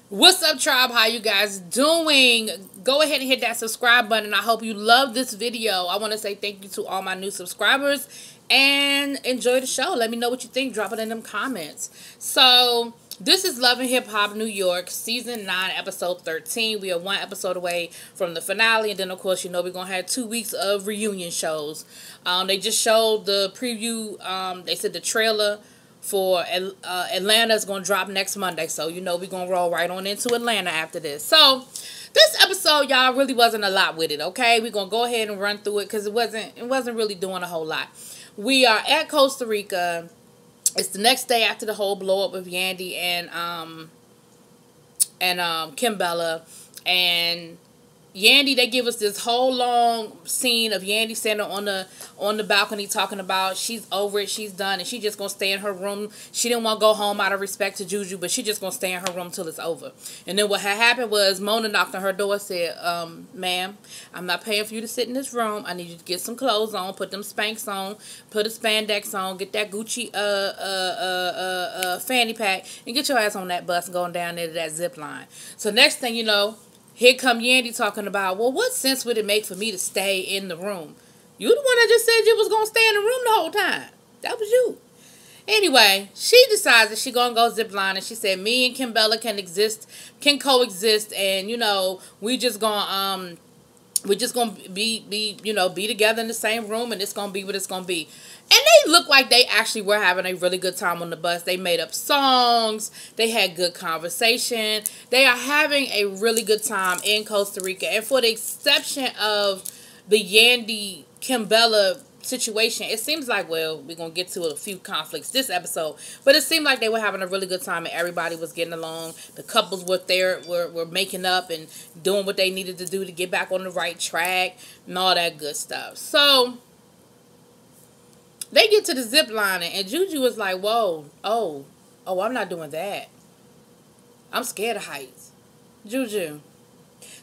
What's up, tribe? How you guys doing? Go ahead and hit that subscribe button. I hope you love this video. I want to say thank you to all my new subscribers and enjoy the show. Let me know what you think. Drop it in them comments. So this is Love and Hip Hop New York, Season 9, Episode 13. We are one episode away from the finale. And then, of course, you know we're going to have 2 weeks of reunion shows. They just showed the preview. They said the trailer for Atlanta is going to drop next Monday. So, you know, we're going to roll right on into Atlanta after this. So, this episode, y'all, really wasn't a lot with it, okay? We're going to go ahead and run through it because it wasn't really doing a whole lot. We are at Costa Rica. It's the next day after the whole blow up with Yandy and Kimbella. And Yandy, they give us this whole long scene of Yandy standing on the balcony talking about she's over it, she's done, and she just gonna stay in her room. She didn't want to go home out of respect to Juju, but she just gonna stay in her room till it's over. And then what had happened was Mona knocked on her door, said, ma'am, I'm not paying for you to sit in this room. I need you to get some clothes on, put them Spanx on, put a spandex on, get that Gucci fanny pack, and get your ass on that bus going down there to that zip line. So next thing you know, here come Yandy talking about, well, what sense would it make for me to stay in the room? You the one that just said you was going to stay in the room the whole time. That was you. Anyway, she decides that she going to go zip line, and she said me and Kimbella can coexist, and, you know, we're just going to be together in the same room, and it's going to be what it's going to be. And they look like they actually were having a really good time on the bus. They made up songs. They had good conversation. They are having a really good time in Costa Rica. And for the exception of the Yandy Kimbella situation, it seems like, well, we're going to get to a few conflicts this episode, but it seemed like they were having a really good time and everybody was getting along. The couples were making up and doing what they needed to do to get back on the right track and all that good stuff. So they get to the zip lining, and Juju was like, whoa, oh, I'm not doing that. I'm scared of heights. Juju.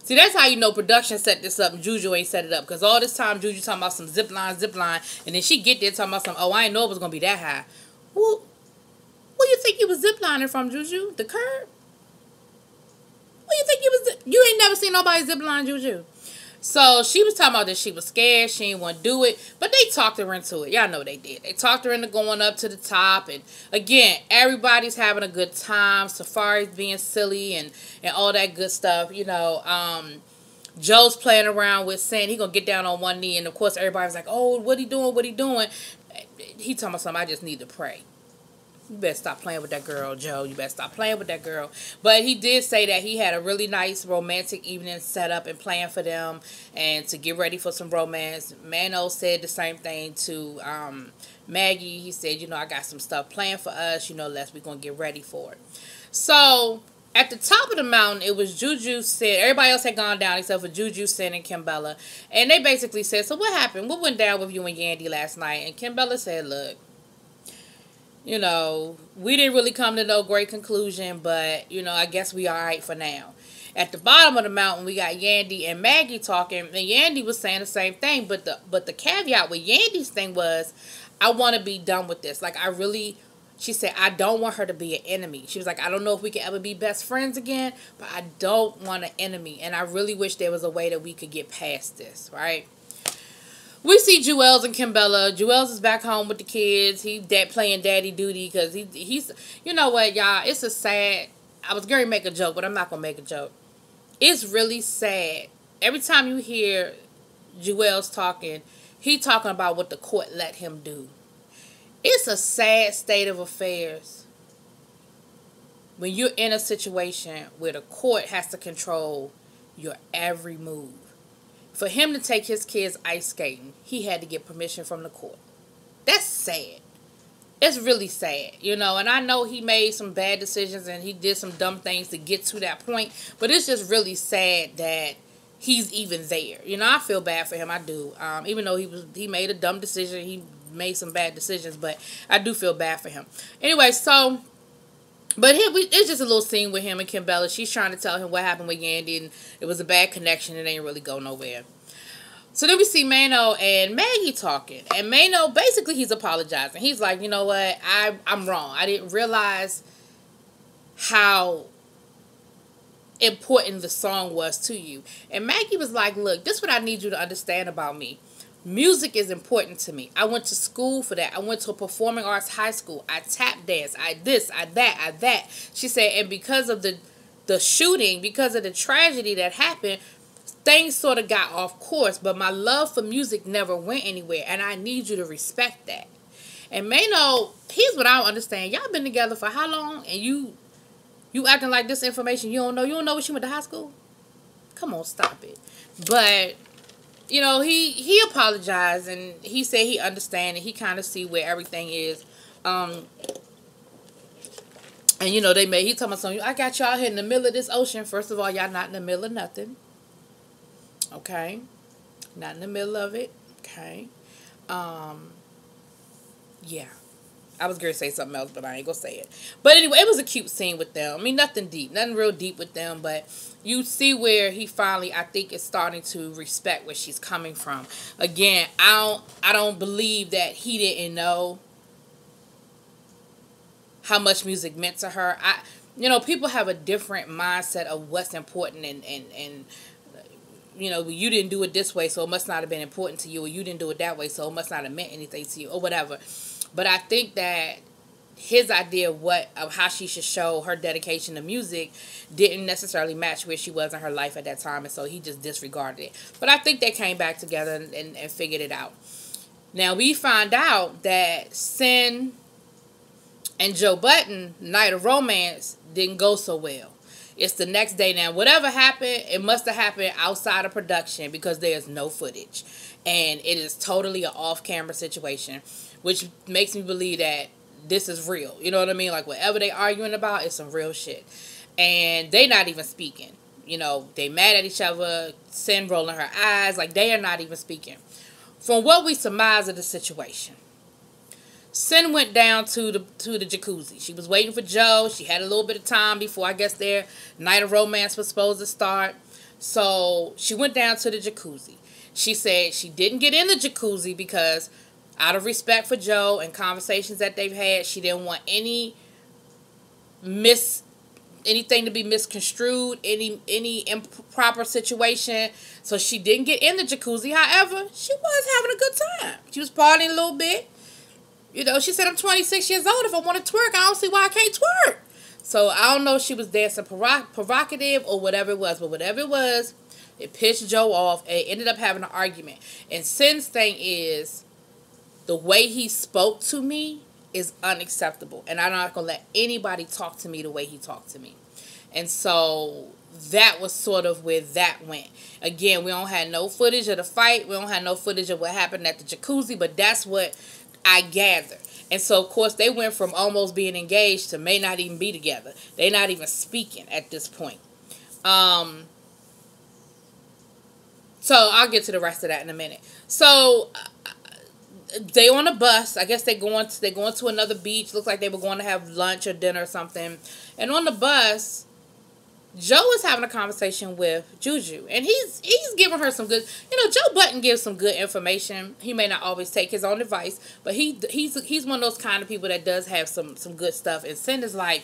See, that's how you know production set this up and Juju ain't set it up. Because all this time, Juju talking about some zip line. And then she get there talking about some, oh, I didn't know it was going to be that high. Well, where you think you was zip lining from, Juju? The curb? Where you think you was? You ain't never seen nobody zip line, Juju. So, she was talking about that she was scared. She didn't want to do it. But they talked her into it. Y'all know they did. They talked her into going up to the top. And, again, everybody's having a good time. Safari's being silly and all that good stuff. You know, Joe's playing around with saying he going to get down on one knee. And, of course, everybody's like, oh, what he doing? What he doing? He talking about something, I just need to pray. You better stop playing with that girl, Joe. You better stop playing with that girl. But he did say that he had a really nice romantic evening set up and planned for them and to get ready for some romance. Mano said the same thing to Maggie. He said, you know, I got some stuff planned for us. You know, we're going to get ready for it. So at the top of the mountain, it was Juju said, everybody else had gone down except for Juju, Sin, and Kimbella. And they basically said, so what happened? What went down with you and Yandy last night? And Kimbella said, look, you know, we didn't really come to no great conclusion, but, you know, I guess we all right for now. At the bottom of the mountain, we got Yandy and Maggie talking, and Yandy was saying the same thing, but the caveat with Yandy's thing was, I want to be done with this. Like, she said, I don't want her to be an enemy. She was like, I don't know if we can ever be best friends again, but I don't want an enemy, and I really wish there was a way that we could get past this, right? We see Jewels and Kimbella. Jewels is back home with the kids. He's playing daddy duty because he's, you know what, y'all, it's a sad, I was going to make a joke, but I'm not going to make a joke. It's really sad. Every time you hear Jewels talking, he talking about what the court let him do. It's a sad state of affairs when you're in a situation where the court has to control your every move. For him to take his kids ice skating, he had to get permission from the court. That's sad. It's really sad, you know. And I know he made some bad decisions and he did some dumb things to get to that point. But it's just really sad that he's even there. You know, I feel bad for him. I do. Even though he made a dumb decision, he made some bad decisions. But I do feel bad for him. Anyway, so but it's just a little scene with him and Kimbella. She's trying to tell him what happened with Yandy, and it was a bad connection. It ain't really go nowhere. So then we see Mano and Maggie talking. And Mano, basically, he's apologizing. He's like, you know what? I'm wrong. I didn't realize how important the song was to you. And Maggie was like, look, this is what I need you to understand about me. Music is important to me. I went to school for that. I went to a performing arts high school. I tap dance. I this, I that. She said, and because of the shooting, because of the tragedy that happened, things sort of got off course. But my love for music never went anywhere. And I need you to respect that. And Mano, here's what I don't understand. Y'all been together for how long? And you acting like this information you don't know. You don't know when she went to high school? Come on, stop it. But you know, he apologized and he said he understand and he kind of see where everything is. And you know, he talking about something. I got y'all here in the middle of this ocean. First of all, y'all not in the middle of nothing. Okay, not in the middle of it. Okay, yeah. I was going to say something else, but I ain't going to say it. But anyway, it was a cute scene with them. I mean, nothing deep. Nothing real deep with them. But you see where he finally, I think, is starting to respect where she's coming from. Again, I don't believe that he didn't know how much music meant to her. You know, people have a different mindset of what's important and you know, you didn't do it this way, so it must not have been important to you, or you didn't do it that way, so it must not have meant anything to you, or whatever. But I think that his idea of how she should show her dedication to music didn't necessarily match where she was in her life at that time, and so he just disregarded it. But I think they came back together and figured it out. Now, we find out that Sin and Joe Budden, Night of Romance, didn't go so well. It's the next day now. Whatever happened, it must have happened outside of production because there's no footage. And it is totally an off-camera situation, which makes me believe that this is real. You know what I mean? Like, whatever they arguing about, it's some real shit. And they not even speaking. You know, they mad at each other, Sin rolling her eyes. Like, they are not even speaking. From what we surmise of the situation, Sin went down to the jacuzzi. She was waiting for Joe. She had a little bit of time before, I guess, their Night of Romance was supposed to start. So she went down to the jacuzzi. She said she didn't get in the jacuzzi because out of respect for Joe and conversations that they've had, she didn't want anything to be misconstrued, any improper situation. So she didn't get in the jacuzzi. However, she was having a good time. She was partying a little bit. You know, she said, I'm 26 years old. If I want to twerk, I don't see why I can't twerk. So I don't know if she was dancing provocative or whatever it was. But whatever it was, it pissed Joe off. And it ended up having an argument. And Sin's thing is, the way he spoke to me is unacceptable. And I'm not going to let anybody talk to me the way he talked to me. And so that was sort of where that went. Again, we don't have no footage of the fight. We don't have no footage of what happened at the jacuzzi. But that's what I gather. And so, of course, they went from almost being engaged to may not even be together. They're not even speaking at this point. So I'll get to the rest of that in a minute. So they on a bus. I guess they're going to another beach. Looks like they were going to have lunch or dinner or something. And on the bus, Joe is having a conversation with Juju, and he's giving her some good. You know, Joe Budden gives some good information. He may not always take his own advice, but he's one of those kind of people that does have some good stuff. And Sin is like,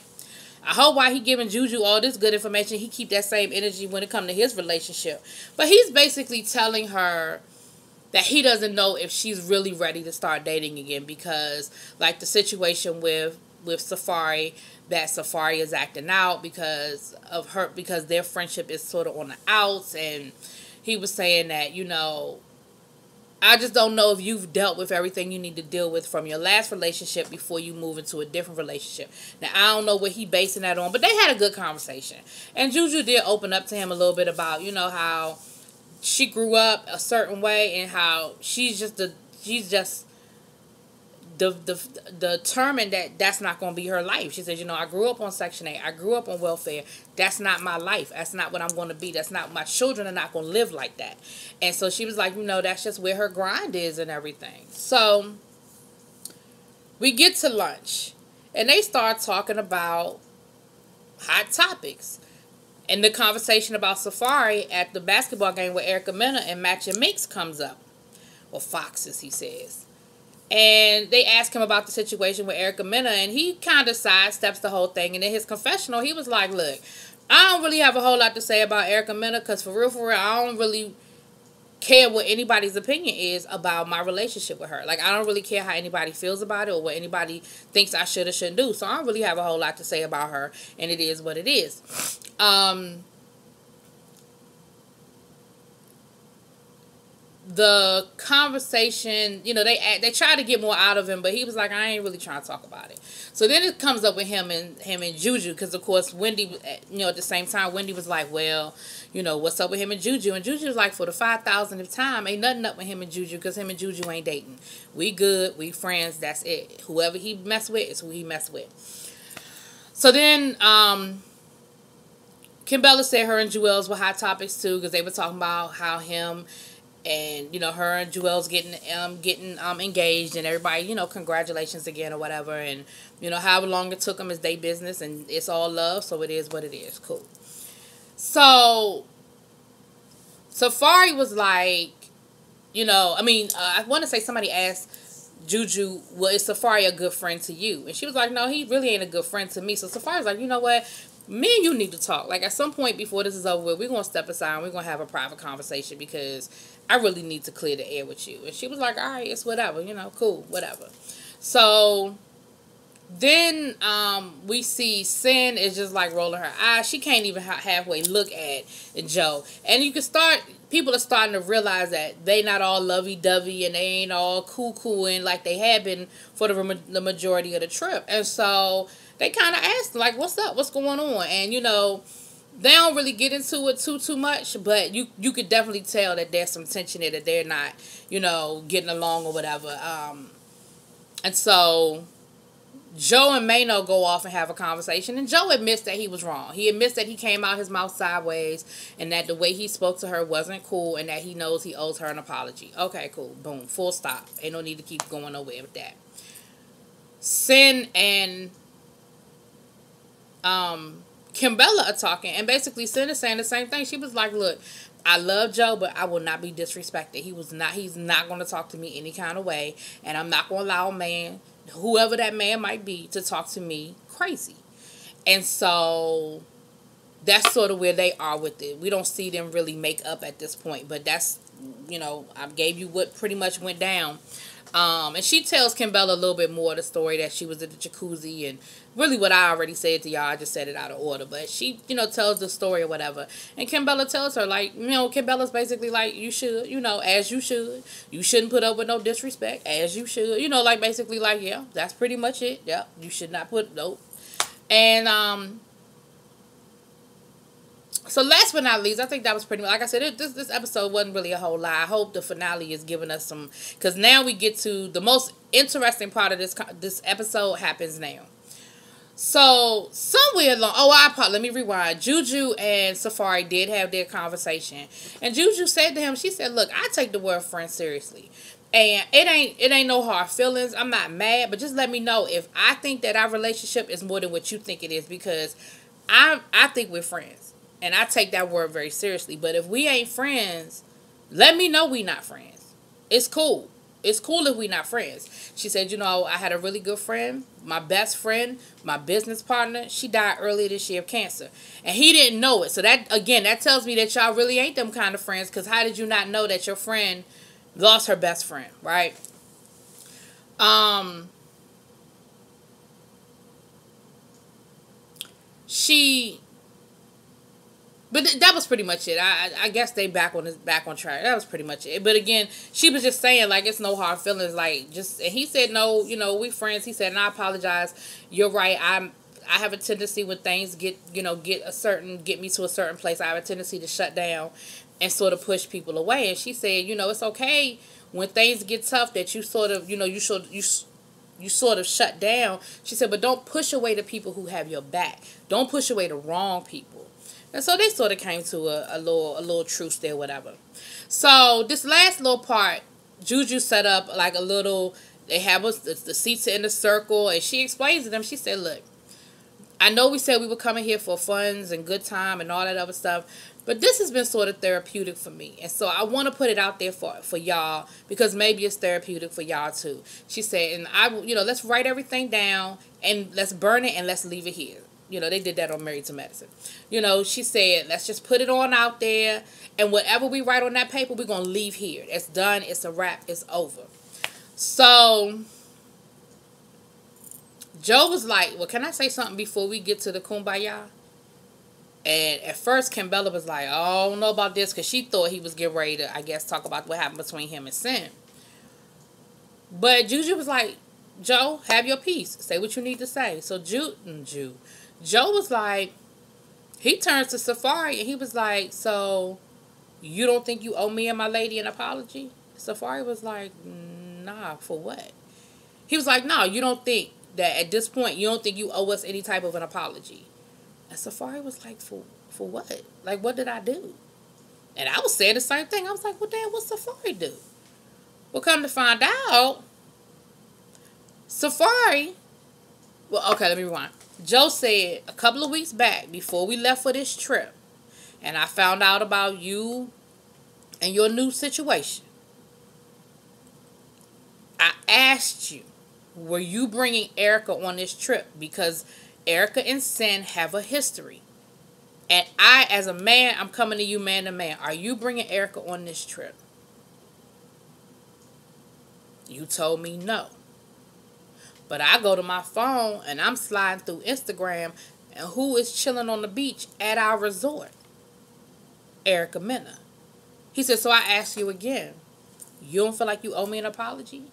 I hope while he giving Juju all this good information, he keep that same energy when it comes to his relationship. But he's basically telling her that he doesn't know if she's really ready to start dating again because, like the situation with Safari, that Safari is acting out because their friendship is sort of on the outs. And he was saying that, you know, I just don't know if you've dealt with everything you need to deal with from your last relationship before you move into a different relationship. Now, I don't know what he basing that on, but they had a good conversation. And Juju did open up to him a little bit about, you know, how she grew up a certain way and how she's just determined that that's not going to be her life. She says, you know, I grew up on Section 8. I grew up on welfare. That's not my life. That's not what I'm going to be. That's not, my children are not going to live like that. And so she was like, you know, that's just where her grind is and everything. So we get to lunch and they start talking about hot topics. And the conversation about Safari at the basketball game with Erica Mena and Matching Minks comes up. Or Foxes, he says. And they ask him about the situation with Erica Mena, and he kind of sidesteps the whole thing. And in his confessional, he was like, look, I don't really have a whole lot to say about Erica Mena, because for real, I don't really care what anybody's opinion is about my relationship with her. Like, I don't really care how anybody feels about it or what anybody thinks I should or shouldn't do. So I don't really have a whole lot to say about her, and it is what it is. The conversation, they try to get more out of him, but he was like, I ain't really trying to talk about it. So then it comes up with him and Juju, because of course Wendy, at the same time, Wendy was like, well, what's up with him and Juju? And Juju was like, for the 5,000th time, ain't nothing up with him and Juju, because him and Juju ain't dating. We good, we friends, that's it. Whoever he mess with is who he mess with. So then Kim Bella said her and Jewels were hot topics too, because they were talking about how him and her and Jewel's getting engaged, and everybody, congratulations again or whatever, and however long it took them is their business, and it's all love, so it is what it is. Cool. So Safari was like, I want to say somebody asked Juju, well, is Safari a good friend to you? And she was like, no, he really ain't a good friend to me. So Safari was like, you know what? Me and you need to talk. Like, at some point before this is over with, we're going to step aside and we're going to have a private conversation, because I really need to clear the air with you. And she was like, all right, it's whatever, cool, whatever. So then we see Sin is just like rolling her eyes. She can't even halfway look at Joe. And people are starting to realize that they not all lovey-dovey and they ain't all cool and like they had been for the majority of the trip. And so they kind of asked, like, what's up? What's going on? And, they don't really get into it too much, but you could definitely tell that there's some tension there, that they're not, getting along or whatever. And so Joe and Mano go off and have a conversation, and Joe admits that he was wrong. He admits that he came out his mouth sideways, and that the way he spoke to her wasn't cool, and that he knows he owes her an apology. Okay, cool. Boom. Full stop. Ain't no need to keep going nowhere with that. Sin and Kim Bella are talking, and basically Sin is saying the same thing. She was like, look, I love Joe, but I will not be disrespected. He's not going to talk to me any kind of way, and I'm not going to allow a man, whoever that man might be, to talk to me crazy. And so that's sort of where they are with it. We don't see them really make up at this point, but that's, I gave you what pretty much went down. And she tells Kim Bella a little bit more of the story, that she was at the jacuzzi, and really what I already said to y'all, I just said it out of order, but she, tells the story or whatever, and Kim Bella tells her, like, Kim Bella's basically like, you should, as you should, you shouldn't put up with no disrespect, as you should, like, basically like, yeah, that's pretty much it, yeah, you should not put, nope. And, so last but not least, I think that was pretty much, like I said, this episode wasn't really a whole lot. I hope the finale is giving us some, because now we get to the most interesting part of this episode happens now. So somewhere along, let me rewind. Juju and Safari did have their conversation, and Juju said to him, she said, look, I take the word friend seriously, and it ain't no hard feelings. I'm not mad, but just let me know if I think that our relationship is more than what you think it is, because I think we're friends. And I take that word very seriously. But if we ain't friends, let me know we not friends. It's cool. It's cool if we not friends. She said, I had a really good friend, my best friend, my business partner. She died earlier this year of cancer. And he didn't know it. So that tells me that y'all really ain't them kind of friends. Because how did you not know that your friend lost her best friend, right? But that was pretty much it. I guess they back on track. That was pretty much it. But again, she was just saying, like, it's no hard feelings. Like, and he said, no, we friends. He said, and I apologize. You're right. I have a tendency when things get me to a certain place, I have a tendency to shut down and sort of push people away. And she said, it's okay when things get tough that you sort of, you sort of shut down. She said, but don't push away the people who have your back. Don't push away the wrong people. And so they sort of came to a little truce there, whatever. So this last little part, Juju set up like a little, they have the seats in the circle, and she explains to them, she said, look, I know we said we were coming here for funds and good time and all that other stuff, but this has been sort of therapeutic for me. And so I want to put it out there for y'all, because maybe it's therapeutic for y'all too. She said, and let's write everything down and let's burn it and let's leave it here. They did that on Married to Medicine. She said, let's just put it on out there, and whatever we write on that paper, we're going to leave here. It's done. It's a wrap. It's over. So Joe was like, well, can I say something before we get to the kumbaya? And at first, Kimbella was like, oh, I don't know about this, because she thought he was getting ready to, I guess, talk about what happened between him and Sin. But Juju was like, Joe, have your piece. Say what you need to say. So Joe was like, he turns to Safari and he was like, so you don't think you owe me and my lady an apology? Safari was like, nah, for what? He was like, no, you don't think that at this point, you don't think you owe us any type of an apology? And Safari was like, for what? Like, what did I do? And I was saying the same thing. I was like, well, damn, what Safari do? Well, come to find out, Safari, well, okay, let me rewind. Joe said a couple of weeks back, before we left for this trip, and I found out about you and your new situation, I asked you, were you bringing Erica on this trip? Because Erica and Sin have a history. And I, as a man, I'm coming to you man to man. Are you bringing Erica on this trip? You told me no. But I go to my phone and I'm sliding through Instagram, and who is chilling on the beach at our resort? Erica Mena. He said, so I ask you again, you don't feel like you owe me an apology?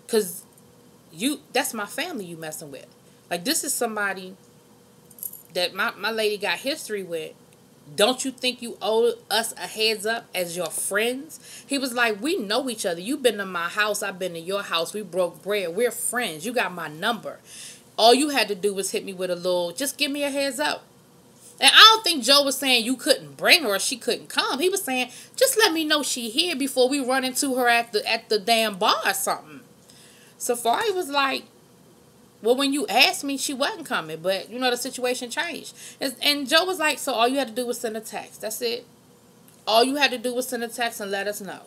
Because that's my family you messing with. Like, this is somebody that my lady got history with. Don't you think you owe us a heads up as your friends? He was like, we know each other. You've been to my house. I've been to your house. We broke bread. We're friends. You got my number. All you had to do was hit me with a little, just give me a heads up. And I don't think Joe was saying you couldn't bring her or she couldn't come. He was saying, just let me know she here before we run into her at the damn bar or something. Safari was like, well, when you asked me, she wasn't coming, but, the situation changed. And Joe was like, so all you had to do was send a text. That's it. All you had to do was send a text and let us know.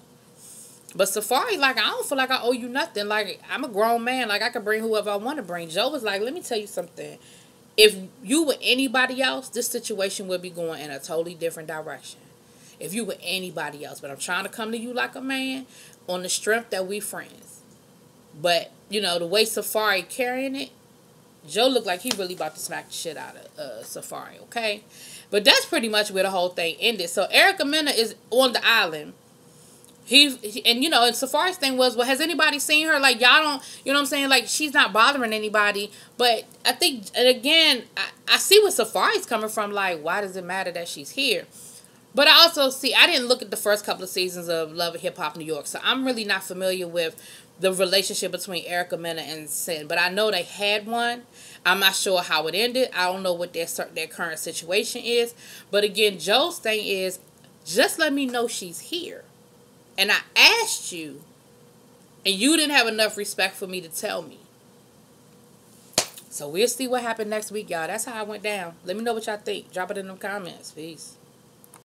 But Safari, like, I don't feel like I owe you nothing. Like, I'm a grown man. Like, I can bring whoever I want to bring. Joe was like, let me tell you something. If you were anybody else, this situation would be going in a totally different direction. If you were anybody else. But I'm trying to come to you like a man on the strength that we friends. But, the way Safari carrying it, Joe looked like he really about to smack the shit out of Safari, okay? But that's pretty much where the whole thing ended. So Erica Mena is on the island. And Safari's thing was, well, has anybody seen her? Like, y'all don't, you know what I'm saying? Like, she's not bothering anybody. But I think, and again, I see where Safari's coming from. Like, why does it matter that she's here? But I also see, I didn't look at the first couple of seasons of Love and Hip Hop New York. So I'm really not familiar with the relationship between Erica Mena and Sin. But I know they had one. I'm not sure how it ended. I don't know what their current situation is. But again, Joe's thing is, just let me know she's here. And I asked you, and you didn't have enough respect for me to tell me. So we'll see what happened next week, y'all. That's how I went down. Let me know what y'all think. Drop it in the comments. Peace.